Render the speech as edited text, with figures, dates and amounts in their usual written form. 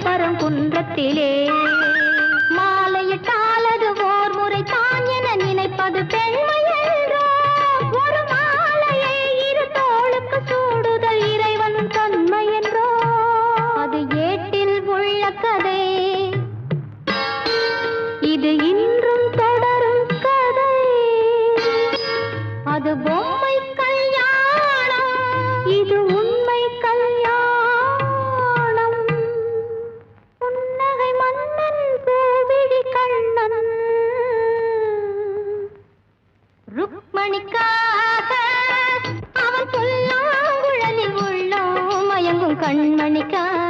பரங்குன்றத்திலே மாலையிட்டாலது ஓர் முறை தான் என நினைப்பது பெண்மையன்றோ ஒரு மாலையை இரு தோளுக்கு சூடுதல் இறைவன் தன்மையன்றோ அது ஏட்டில் உள்ள கதை இது இன்றும் தொடரும் கதை அது பொம்மை கல்யாணம் இது உண்மை கல்யாணம் புன்னகை மன்னன் பூவிழி கண்ணன் ருக்மணிக்காக அவன் புல்லாங்குழலில் உள்ளோம் மயங்கும் கண்மணிக்காக